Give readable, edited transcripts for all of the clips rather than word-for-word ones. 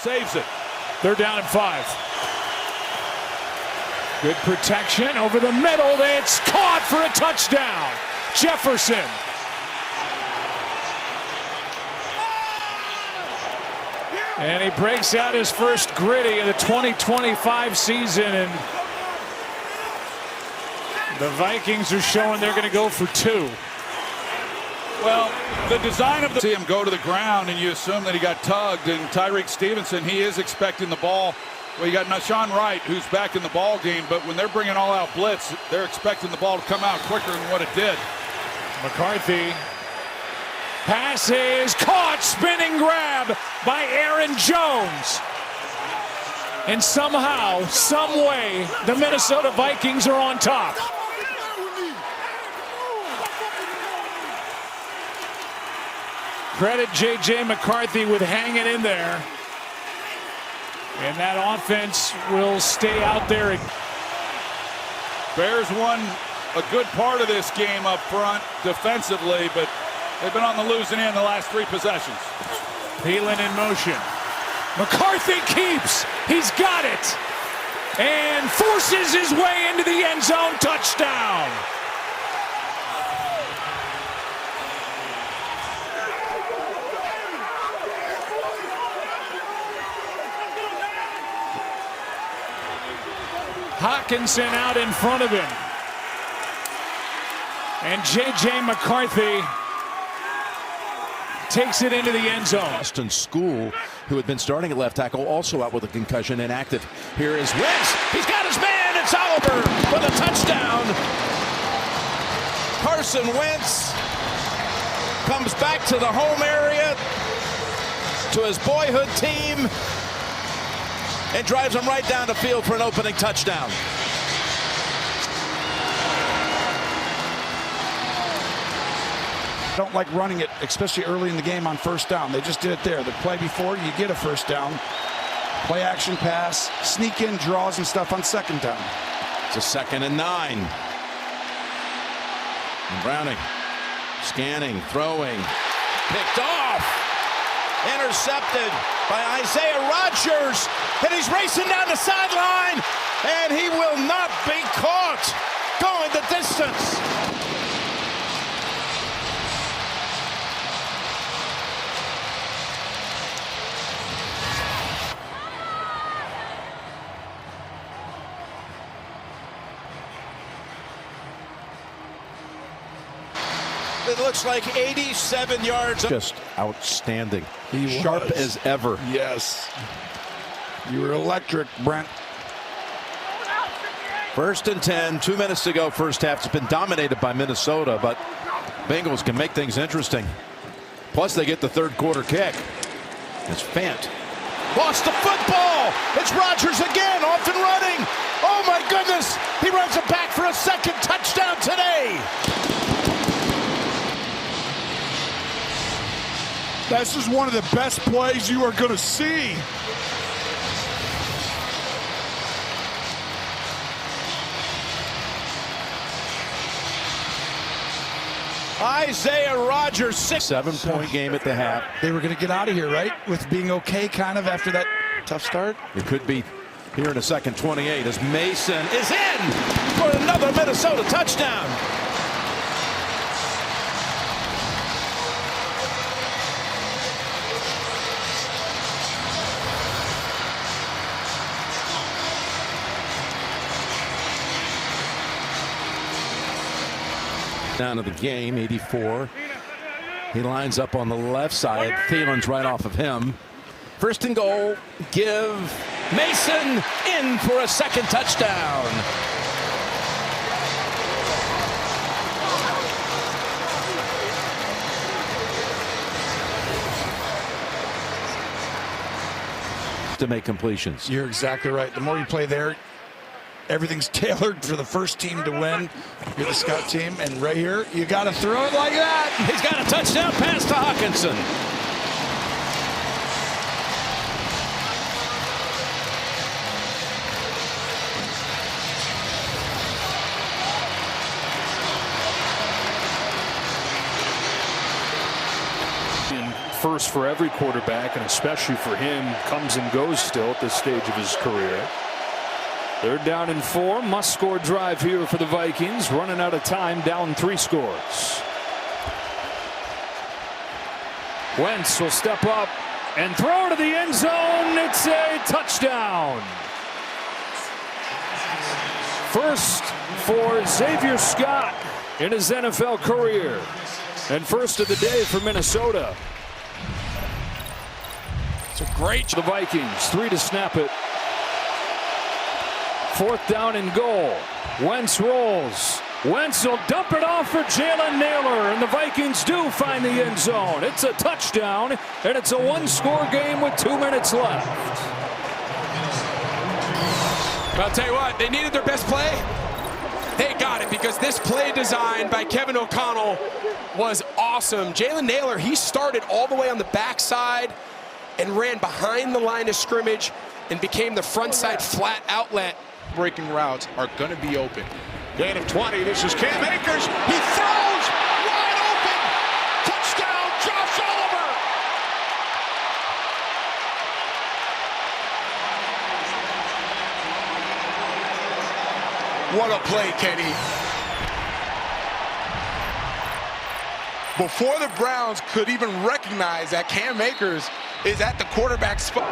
Saves it. They're down at 5. Good protection over the middle. It's caught for a touchdown. Jefferson. And he breaks out his first gritty of the 2025 season. And the Vikings are showing they're going to go for 2. Well, the design of the see him go to the ground, and you assume that he got tugged. And Tyreek Stevenson, he is expecting the ball. Well, you got Nashawn Wright, who's back in the ball game, but when they're bringing all-out blitz, they're expecting the ball to come out quicker than what it did. McCarthy. Pass is caught, spinning grab by Aaron Jones. And somehow, some way, the Minnesota Vikings are on top. Credit J.J. McCarthy with hanging in there. And that offense will stay out there. Bears won a good part of this game up front defensively, but they've been on the losing end the last 3 possessions. Thielen in motion. McCarthy keeps. He's got it. And forces his way into the end zone. Touchdown. Hockenson out in front of him. And J.J. McCarthy takes it into the end zone. Austin School, who had been starting at left tackle, also out with a concussion, inactive. Here is Wentz. He's got his man. It's Oliver for the touchdown. Carson Wentz comes back to the home area, to his boyhood team, and drives him right down the field for an opening touchdown. Don't like running it, especially early in the game on first down. They just did it there. The play before, you get a first down. Play action pass, sneak in draws and stuff on second down. It's a 2nd and 9. And Browning scanning, throwing, picked off. Intercepted by Isaiah Rodgers, and he's racing down the sideline, and he will not be caught going the distance. It looks like 87 yards. Just outstanding. Sharp as ever. Yes. You were electric, Brent. 1st and 10, 2 minutes to go. First half. It's been dominated by Minnesota, but Bengals can make things interesting. Plus, they get the 3rd quarter kick. It's Fant. Lost the football. It's Rodgers again, off and running. Oh, my goodness. He runs it back for a 2nd touchdown today. This is one of the best plays you are going to see. Isaiah Rodgers, 7-point game at the half. They were going to get out of here, right? With being okay kind of after that tough start. It could be here in a second. 28 as Mason is in for another Minnesota touchdown. Down of the game, 84. He lines up on the left side. Thielen's right off of him. 1st and goal. Give Mason in for a 2nd touchdown. To make completions. You're exactly right. The more you play there, everything's tailored for the first team to win. You're the scout team, and right here, you got to throw it like that. He's got a touchdown pass to Hockenson. first for every quarterback, and especially for him, comes and goes still at this stage of his career. 3rd down and 4. Must-score drive here for the Vikings. Running out of time, down 3 scores. Wentz will step up and throw to the end zone. It's a touchdown. First for Xavier Scott in his NFL career. And first of the day for Minnesota. It's a great the Vikings. 3 to snap it. 4th down and goal. Wentz rolls. Wentz will dump it off for Jalen Nailor, and the Vikings do find the end zone. It's a touchdown, and it's a 1-score game with 2 minutes left. I'll tell you what, they needed their best play. They got it, because this play design by Kevin O'Connell was awesome. Jalen Nailor, he started all the way on the backside and ran behind the line of scrimmage and became the front side flat outlet. Breaking routes are going to be open. Gain of 20. This is Cam Akers. He throws wide open. Touchdown, Josh Oliver. What a play, Kenny. Before the Browns could even recognize that Cam Akers is at the quarterback spot.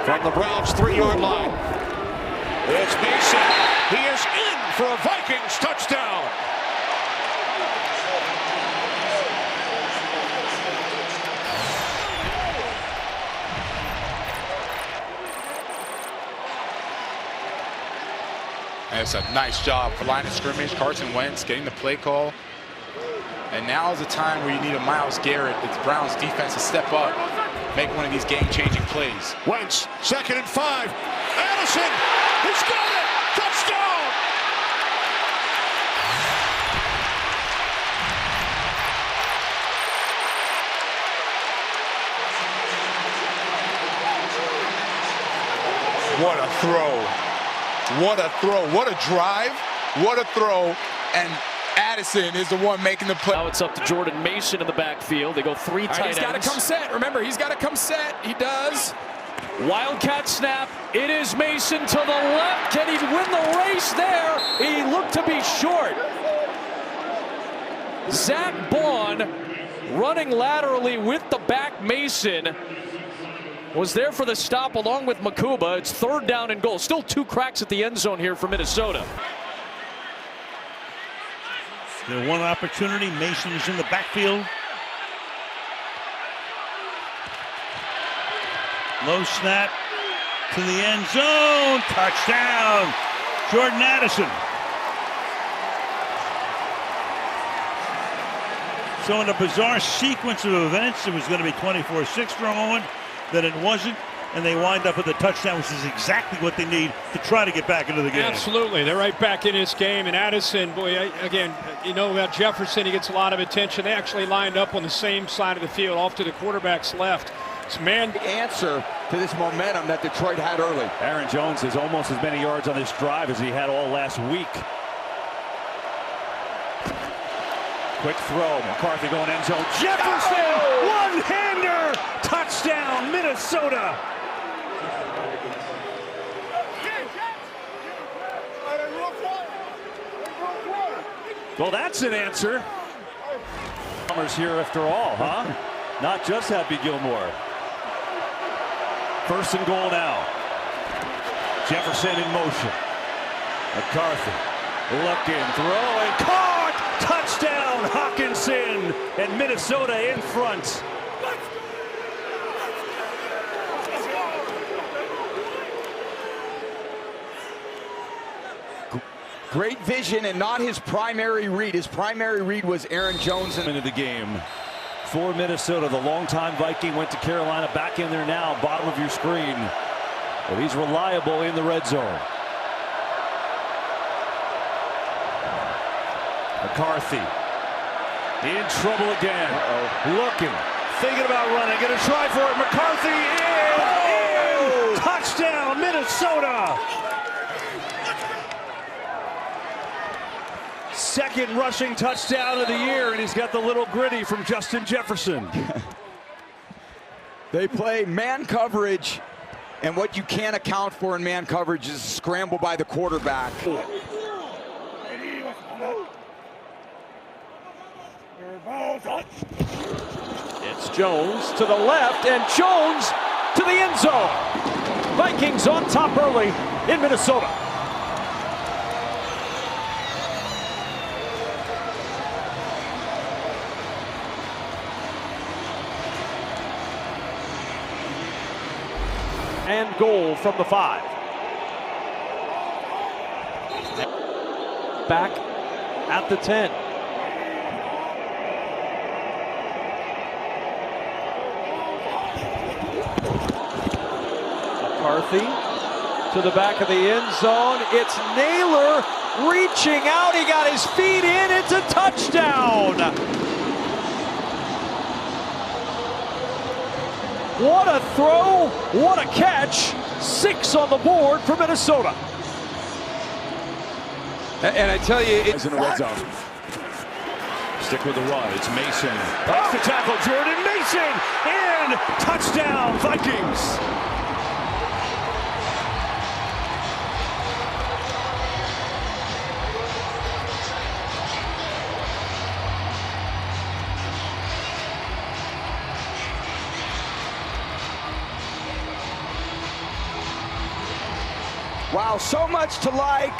From the Browns' 3-yard line. It's Mason. He is in for a Vikings touchdown. And it's a nice job for line of scrimmage. Carson Wentz getting the play call. And now is the time where you need a Myles Garrett. It's Browns defense to step up, make one of these game-changing plays. Wentz, 2nd and 5. Addison, he's got it! Touchdown! What a throw. What a throw. What a drive. What a throw. And Addison is the one making the play. Now it's up to Jordan Mason in the backfield. They go 3 tight ends. He's got to come set. Remember, he's got to come set. He does. Wildcat snap. It is Mason to the left. Can he win the race there? He looked to be short. Zach Baun running laterally with the back. Mason was there for the stop along with Makuba. It's 3rd down and goal. Still 2 cracks at the end zone here for Minnesota. The one opportunity, Mason is in the backfield. Low snap to the end zone. Touchdown, Jordan Addison. So in a bizarre sequence of events, it was going to be 24-6 for a moment, then it wasn't, and they wind up with a touchdown, which is exactly what they need to try to get back into the game. Absolutely. They're right back in this game. And Addison, boy, again, you know about Jefferson, he gets a lot of attention. They actually lined up on the same side of the field, off to the quarterback's left. It's man. Answer to this momentum that Detroit had early. Aaron Jones has almost as many yards on this drive as he had all last week. Quick throw. McCarthy going end zone. Jefferson! One-hander! Touchdown, Minnesota! Well, that's an answer. Bombers here after all, huh? Not just Happy Gilmore. 1st and goal now. Jefferson in motion. McCarthy looking, throwing, caught! Touchdown, Hawkinson, and Minnesota in front. Great vision and not his primary read. His primary read was Aaron Jones. Into the game for Minnesota. The longtime Viking went to Carolina, back in there now, bottom of your screen. But he's reliable in the red zone. McCarthy in trouble again. Looking, thinking about running, gonna try for it. McCarthy in! Touchdown, Minnesota! second rushing touchdown of the year, and he's got the little gritty from Justin Jefferson. They play man coverage, and what you can't account for in man coverage is scramble by the quarterback. It's Jones to the left, and Jones to the end zone. Vikings on top early in Minnesota. And goal from the 5. Back at the 10. McCarthy to the back of the end zone. It's Naylor reaching out. He got his feet in. It's a touchdown. What a throw. What a catch. 6 on the board for Minnesota. And I tell you, it's in the red zone. Stick with the run. It's Mason. That's the tackle. Jordan Mason. And touchdown, Vikings. wow, so much to like.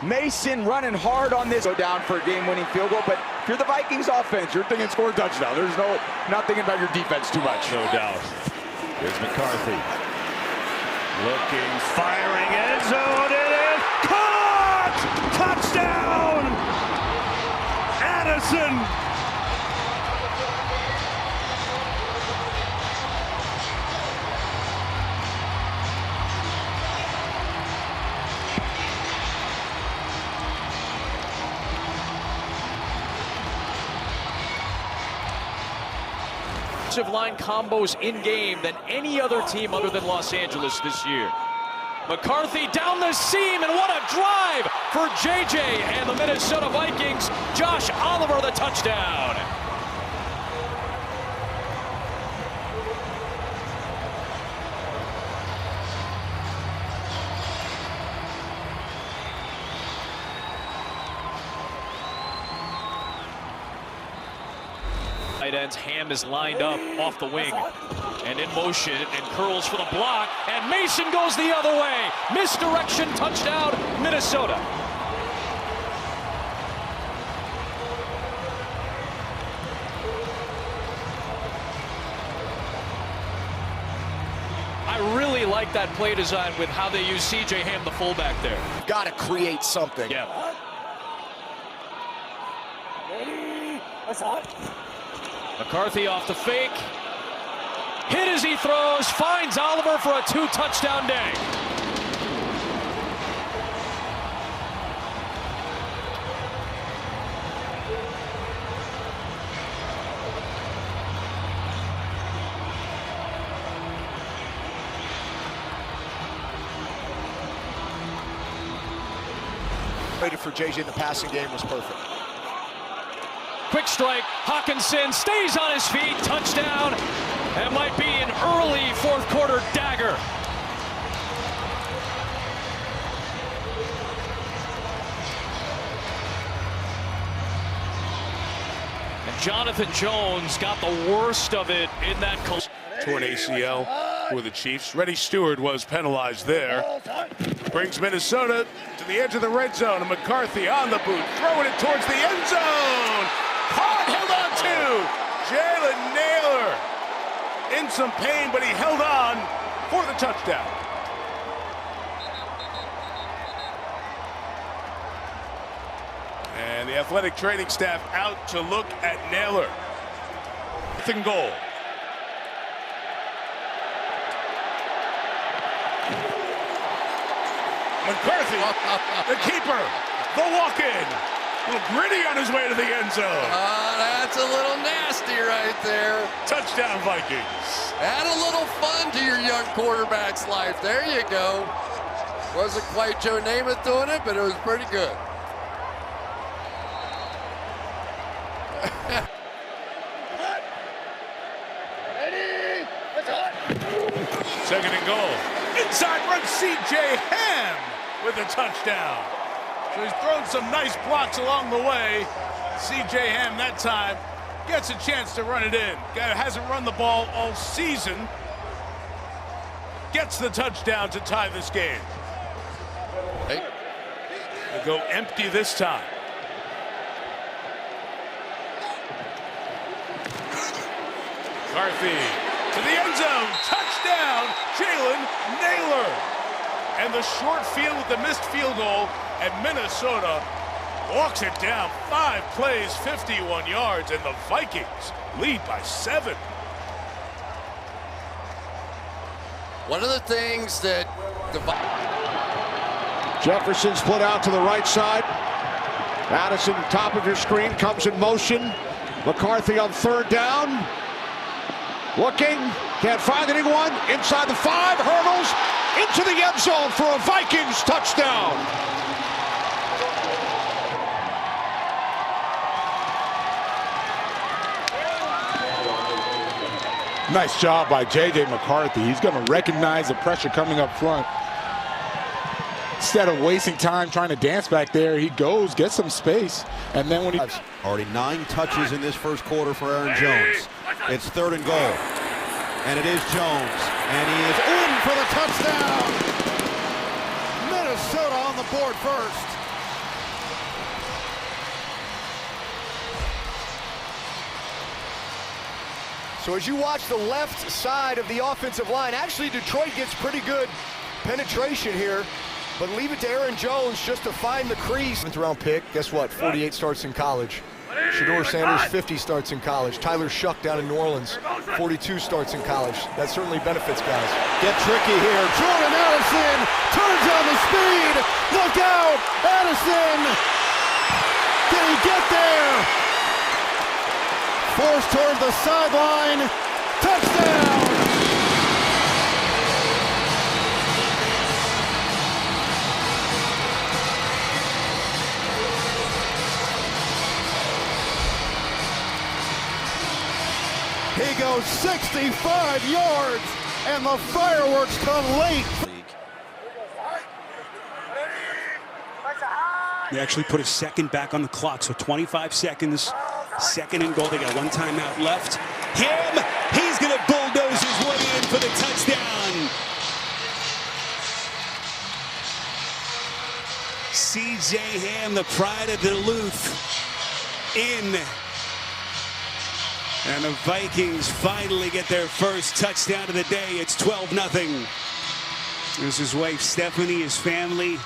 Mason running hard on this. Go down for a game-winning field goal, but if you're the Vikings offense, you're thinking score a touchdown. There's not thinking about your defense too much. No doubt. Here's McCarthy. Looking, firing, end zone, it is caught! Touchdown! Addison! Line combos in game than any other team other than Los Angeles this year. McCarthy down the seam, and what a drive for JJ and the Minnesota Vikings. Josh Oliver the touchdown. Tight ends, Ham is lined up off the wing and in motion and curls for the block, and Mason goes the other way. Misdirection, touchdown, Minnesota. I really like that play design with how they use C.J. Ham, the fullback there. Got to create something. Yeah. McCarthy off the fake. Hit as he throws, finds Oliver for a 2-touchdown day. Rated for JJ in the passing game was perfect. Quick strike, Hawkinson stays on his feet, touchdown. That might be an early fourth quarter dagger. And Jonathan Jones got the worst of it in that coast. Torn ACL for the Chiefs. Reddy Stewart was penalized there. Brings Minnesota to the edge of the red zone, and McCarthy on the boot, throwing it towards the end zone. Caught, held on to Jalen Naylor. In some pain, but he held on for the touchdown. And the athletic training staff out to look at Naylor. 4th and goal. McCarthy, the keeper, the walk-in. A little gritty on his way to the end zone. That's a little nasty right there. Touchdown, Vikings. Add a little fun to your young quarterback's life. There you go. Wasn't quite Joe Namath doing it, but it was pretty good. Second and goal. Inside runs C.J. Ham with a touchdown. So he's thrown some nice blocks along the way. C.J. Ham that time gets a chance to run it in. Guy who hasn't run the ball all season gets the touchdown to tie this game. Hey. They go empty this time. McCarthy to the end zone. Touchdown, Jalen Nailor. And the short field with the missed field goal, and Minnesota walks it down. 5 plays, 51 yards, and the Vikings lead by 7. One of the things that the Jefferson split out to the right side. Addison, top of your screen, comes in motion. McCarthy on third down. Looking, can't find anyone. Inside the 5, hurdles into the end zone for a Vikings touchdown. Nice job by J.J. McCarthy. He's going to recognize the pressure coming up front. Instead of wasting time trying to dance back there, he goes, gets some space, and then when he... Already 9 touches in this first quarter for Aaron Jones. It's third and goal. And it is Jones. And he is in for the touchdown. Minnesota on the board first. So as you watch the left side of the offensive line, actually Detroit gets pretty good penetration here, but leave it to Aaron Jones just to find the crease. 7th round pick, guess what? 48 starts in college. Shedeur Sanders, 50 starts in college. Tyler Shuck down in New Orleans, 42 starts in college. That certainly benefits guys. Get tricky here. Jordan Addison turns on the speed. Look out, Addison. Can he get there? Forced toward the sideline. Touchdown. He goes 65 yards, and the fireworks come late. They actually put a second back on the clock, so 25 seconds, second and goal. They got 1 timeout left. Ham, he's going to bulldoze his way in for the touchdown. C.J. Ham, the pride of Duluth, in. And the Vikings finally get their first touchdown of the day. It's 12-0. There's his wife, Stephanie, his family.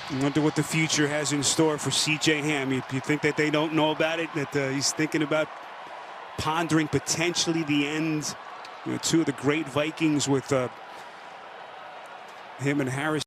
I wonder what the future has in store for C.J. Ham. You think that they don't know about it, that he's thinking about pondering potentially the end. 2 of the great Vikings with him and Harris.